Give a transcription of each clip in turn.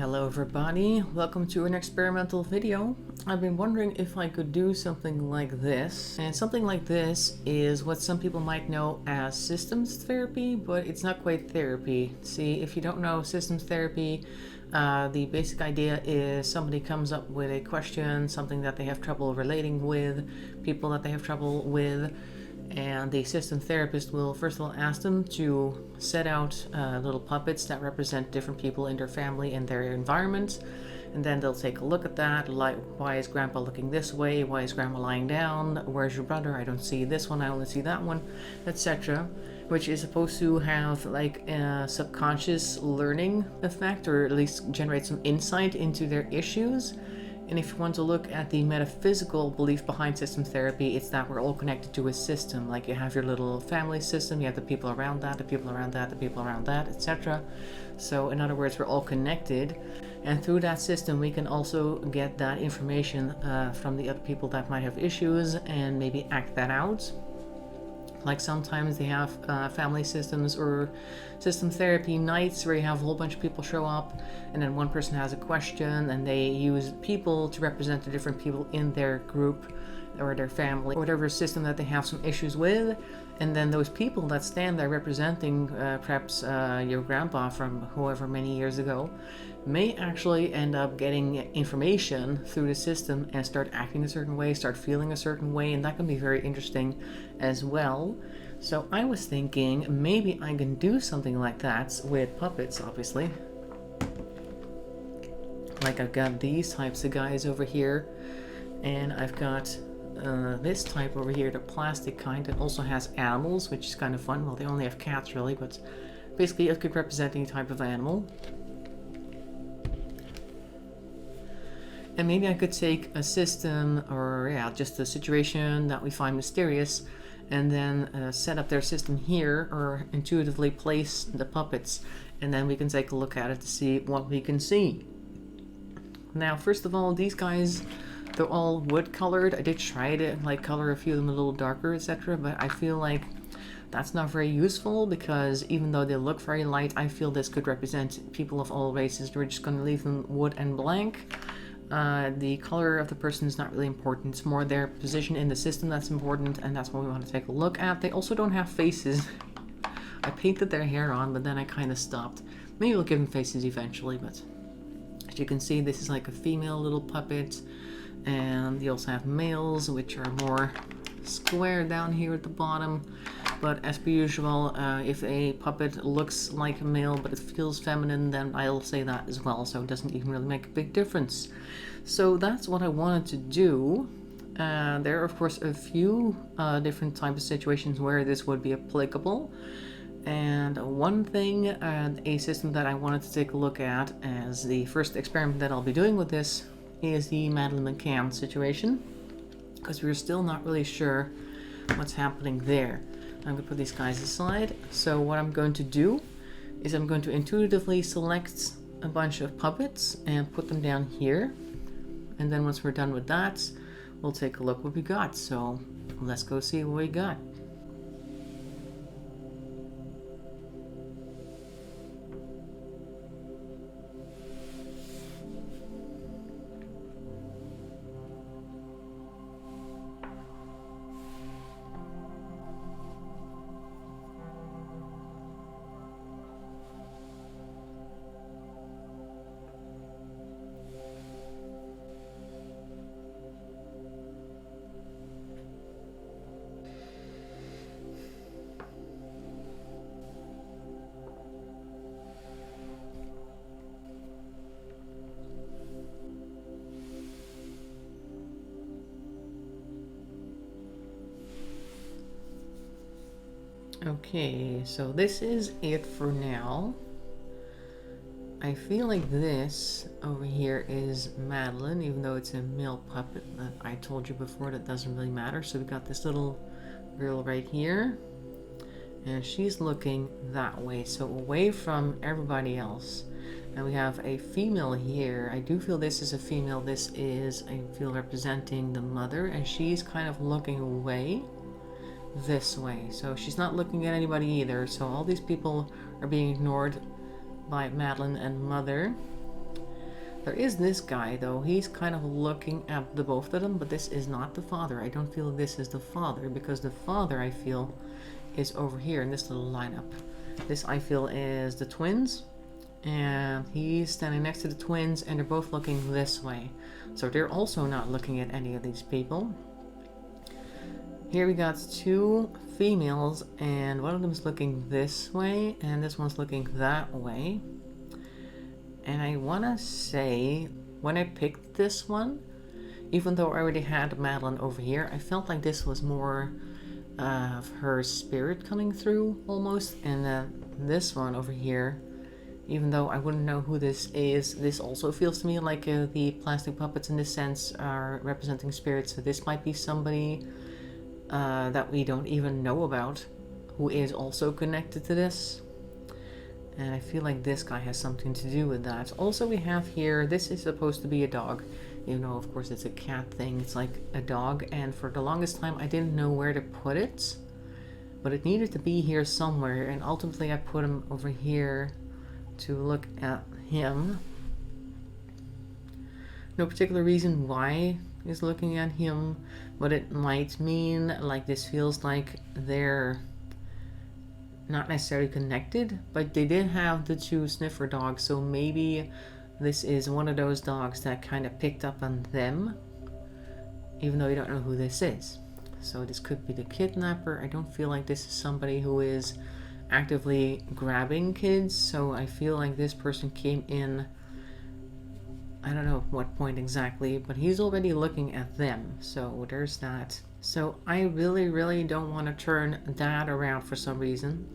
Hello everybody, welcome to an experimental video. I've been wondering if I could do something like this. And something like this is what some people might know as systems therapy, but it's not quite therapy. See, if you don't know systems therapy, the basic idea is somebody comes up with a question, something that they have trouble relating with, people that they have trouble with, and the system therapist will first of all ask them to set out little puppets that represent different people in their family and their environment, and then they'll take a look at that, like, why is grandpa looking this way, why is grandma lying down, where's your brother, I don't see this one, I only see that one, etc., which is supposed to have like a subconscious learning effect, or at least generate some insight into their issues. And if you want to look at the metaphysical belief behind system therapy, it's that we're all connected to a system. Like, you have your little family system, you have the people around that, the people around that, the people around that, etc. So in other words, we're all connected. And through that system, we can also get that information from the other people that might have issues and maybe act that out. Like sometimes they have family systems or system therapy nights where you have a whole bunch of people show up, and then one person has a question and they use people to represent the different people in their group or their family, or whatever system that they have some issues with. And then those people that stand there representing perhaps your grandpa from however many years ago may actually end up getting information through the system and start acting a certain way, start feeling a certain way, and that can be very interesting as well. So I was thinking maybe I can do something like that with puppets, obviously. Like, I've got these types of guys over here, and I've got this type over here, the plastic kind, that also has animals, which is kind of fun. Well, they only have cats really, but basically it could represent any type of animal. And maybe I could take a system, or just a situation that we find mysterious, and then set up their system here, or intuitively place the puppets, and then we can take a look at it to see what we can see. Now, first of all, these guys, they're all wood colored. I did try to like color a few of them a little darker, etc., but I feel like that's not very useful, because even though they look very light, I feel this could represent people of all races. We're just going to leave them wood and blank. The color of the person is not really important. It's more their position in the system that's important, and that's what we want to take a look at. They also don't have faces. I painted their hair on, but then I kind of stopped. Maybe we'll give them faces eventually, but as you can see, this is like a female little puppet, and you also have males, which are more square down here at the bottom. But as per usual, if a puppet looks like a male but it feels feminine, then I'll say that as well, so it doesn't even really make a big difference. So that's what I wanted to do. There are of course a few different types of situations where this would be applicable. And one thing, a system that I wanted to take a look at as the first experiment that I'll be doing with this, is the Madeleine McCann situation, because we're still not really sure what's happening there. I'm going to put these guys aside. So what I'm going to do is I'm going to intuitively select a bunch of puppets and put them down here. And then once we're done with that, we'll take a look what we got. So let's go see what we got. Okay, so this is it for now. I feel like this over here is Madeleine, even though it's a male puppet, but I told you before that doesn't really matter. So we got this little girl right here, and she's looking that way, so away from everybody else. And we have a female here. I do feel this is a female. This is, I feel, representing the mother, and she's kind of looking away this way. So she's not looking at anybody either. So all these people are being ignored by Madeleine and Mother. There is this guy though, he's kind of looking at the both of them, but this is not the father. I don't feel this is the father, because the father, I feel, is over here in this little lineup. This, I feel, is the twins, and he's standing next to the twins, and they're both looking this way. So they're also not looking at any of these people. Here we got two females, and one of them is looking this way, and this one's looking that way. And I want to say, when I picked this one, even though I already had Madeline over here, I felt like this was more of her spirit coming through, almost. And this one over here, even though I wouldn't know who this is, this also feels to me like the plastic puppets in this sense are representing spirits. So this might be somebody that we don't even know about, who is also connected to this. And I feel like this guy has something to do with that. Also, we have here, this is supposed to be a dog. You know, of course, it's a cat thing. It's like a dog. And for the longest time, I didn't know where to put it. But it needed to be here somewhere. And ultimately, I put him over here to look at him. No particular reason why he's looking at him. But it might mean, like, this feels like they're not necessarily connected, but they did have the two sniffer dogs, so maybe this is one of those dogs that kind of picked up on them, even though you don't know who this is. So this could be the kidnapper. I don't feel like this is somebody who is actively grabbing kids, so I feel like this person came in, I don't know what point exactly, but he's already looking at them, so there's that. So I really don't want to turn that around for some reason.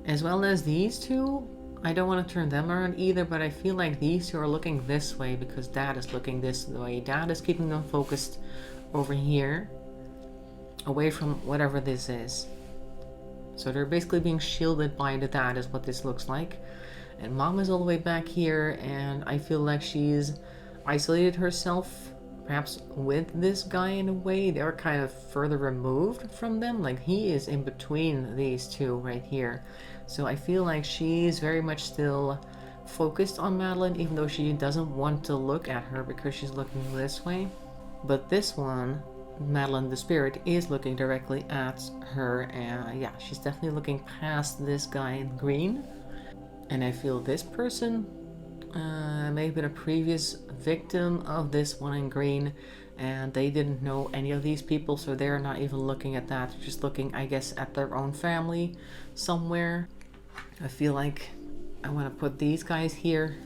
As well as these two, I don't want to turn them around either, but I feel like these two are looking this way because Dad is looking this way. Dad is keeping them focused over here, away from whatever this is. So they're basically being shielded by the Dad is what this looks like. And Mom is all the way back here, and I feel like she's isolated herself perhaps with this guy in a way. They're kind of further removed from them, like he is in between these two right here. So I feel like she's very much still focused on Madeline, even though she doesn't want to look at her because she's looking this way. But this one, Madeline the spirit, is looking directly at her, and yeah, she's definitely looking past this guy in green. And I feel this person may have been a previous victim of this one in green, and they didn't know any of these people, so they're not even looking at that. They're just looking, I guess, at their own family somewhere. I feel like I want to put these guys here.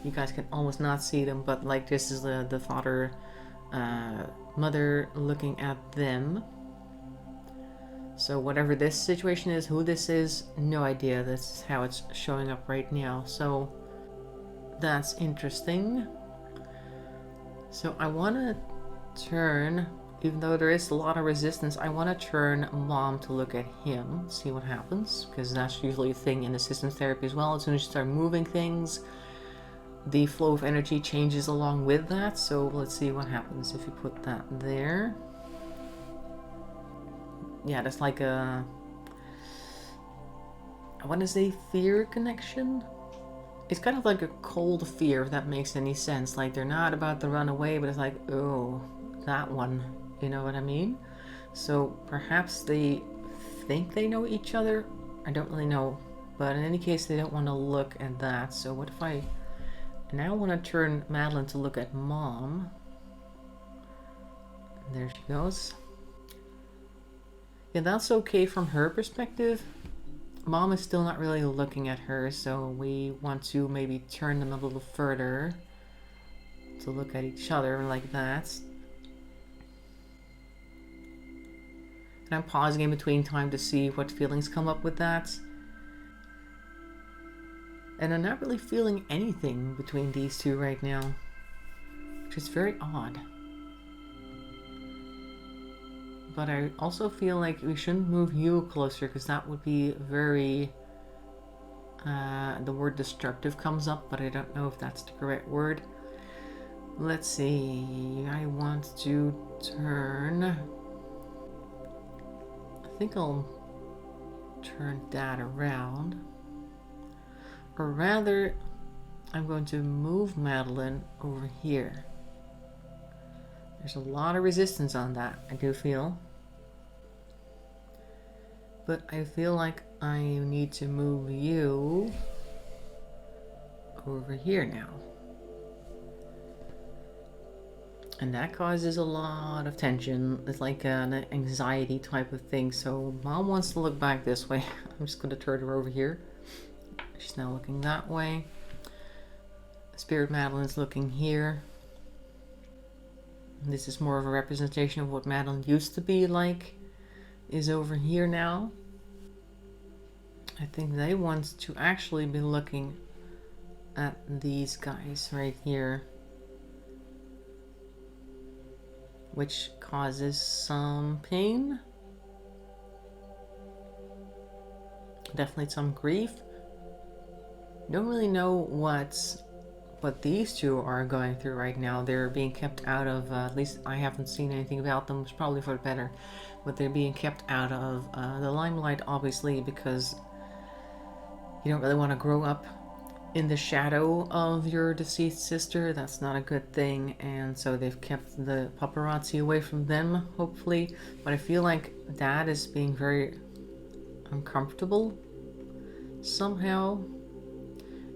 You guys can almost not see them, but like this is the father, mother looking at them. So whatever this situation is, who this is, no idea. That's how it's showing up right now. So that's interesting. So I want to turn, even though there is a lot of resistance, I want to turn Mom to look at him, see what happens, because that's usually a thing in the systems therapy as well. As soon as you start moving things, the flow of energy changes along with that. So let's see what happens if you put that there. Yeah, that's like a, I want to say fear connection. It's kind of like a cold fear, if that makes any sense. Like they're not about to run away, but it's like, oh, that one. You know what I mean? So perhaps they think they know each other. I don't really know. But in any case, they don't want to look at that. So what if I now want to turn Madeline to look at Mom? There she goes. Yeah, that's okay from her perspective. Mom is still not really looking at her, so we want to maybe turn them a little further to look at each other like that. And I'm pausing in between time to see what feelings come up with that. And I'm not really feeling anything between these two right now, which is very odd. But I also feel like we shouldn't move you closer, because that would be very, the word destructive comes up, but I don't know if that's the correct word. Let's see, I want to turn, I think I'll turn that around. Or rather, I'm going to move Madeline over here. There's a lot of resistance on that, I do feel. But I feel like I need to move you over here now. And that causes a lot of tension. It's like an anxiety type of thing. So Mom wants to look back this way. I'm just going to turn her over here. She's now looking that way. Spirit Madeline's looking here. This is more of a representation of what Madeline used to be like. Is over here now. I think they want to actually be looking at these guys right here. Which causes some pain. Definitely some grief. Don't really know what these two are going through right now. They're being kept out of, at least I haven't seen anything about them. It's probably for the better. But they're being kept out of the limelight, obviously, because you don't really want to grow up in the shadow of your deceased sister. That's not a good thing, and so they've kept the paparazzi away from them, hopefully. But I feel like Dad is being very uncomfortable somehow,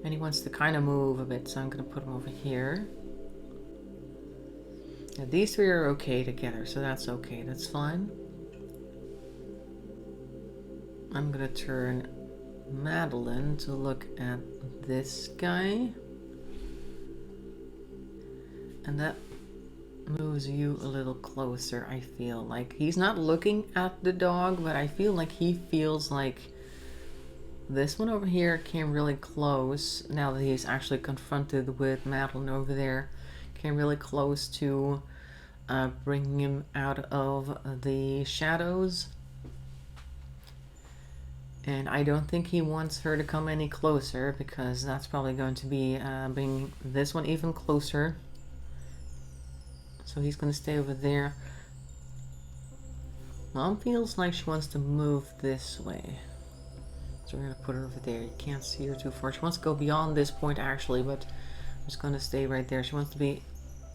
and he wants to kind of move a bit, so I'm going to put him over here. Now, these three are okay together, so that's okay, that's fine. I'm going to turn Madeline to look at this guy, and that moves you a little closer. I feel like he's not looking at the dog, but I feel like he feels like this one over here came really close now that he's actually confronted with Madeline over there. Came really close to bringing him out of the shadows. And I don't think he wants her to come any closer, because that's probably going to be bringing this one even closer. So he's going to stay over there. Mom feels like she wants to move this way. So we're going to put her over there. You can't see her too far. She wants to go beyond this point actually, but I'm just going to stay right there. She wants to be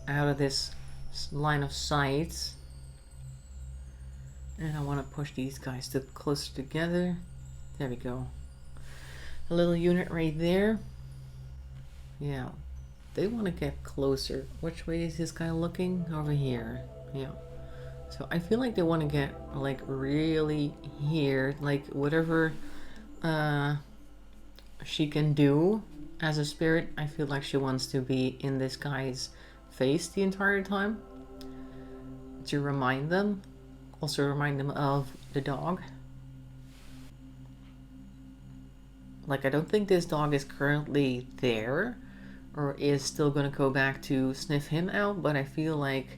out of this line of sight. And I want to push these guys to closer together. There we go. A little unit right there. Yeah. They want to get closer. Which way is this guy looking? Over here. Yeah. So I feel like they want to get like really here. Like whatever she can do as a spirit. I feel like she wants to be in this guy's face the entire time. To remind them. Also remind them of the dog. Like, I don't think this dog is currently there or is still going to go back to sniff him out, but I feel like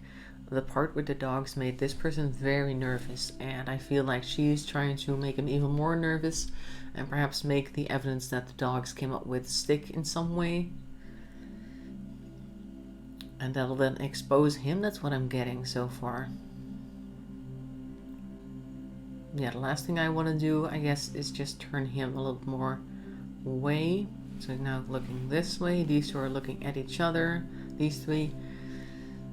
the part with the dogs made this person very nervous, and I feel like she's trying to make him even more nervous and perhaps make the evidence that the dogs came up with stick in some way. And that'll then expose him. That's what I'm getting so far. Yeah, the last thing I want to do, I guess, is just turn him a little more way. So now looking this way. These two are looking at each other. These three.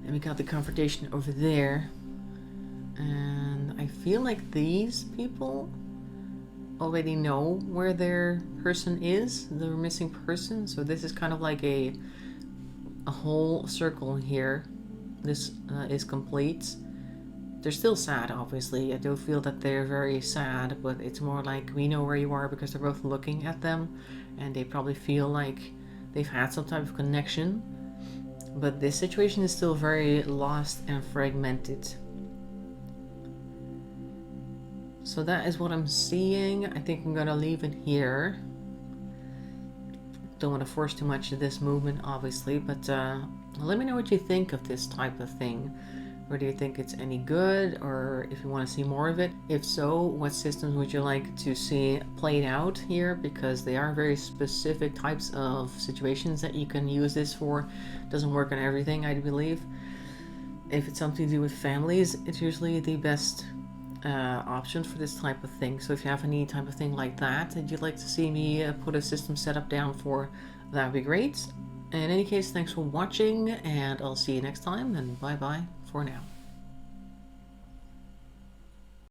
And we got the confrontation over there. And I feel like these people already know where their person is. Their missing person. So this is kind of like a whole circle here. This is complete. They're still sad, obviously. I do feel that they're very sad, but it's more like we know where you are because they're both looking at them, and they probably feel like they've had some type of connection. But this situation is still very lost and fragmented. So that is what I'm seeing. I think I'm gonna leave it here. Don't want to force too much of this movement, obviously, but let me know what you think of this type of thing. Or do you think it's any good, or if you want to see more of it? If so, what systems would you like to see played out here? Because they are very specific types of situations that you can use this for. Doesn't work on everything, I believe. If it's something to do with families, it's usually the best options for this type of thing. So if you have any type of thing like that you'd like to see me put a system setup down for, that would be great. In any case, thanks for watching, and I'll see you next time, and bye bye for now.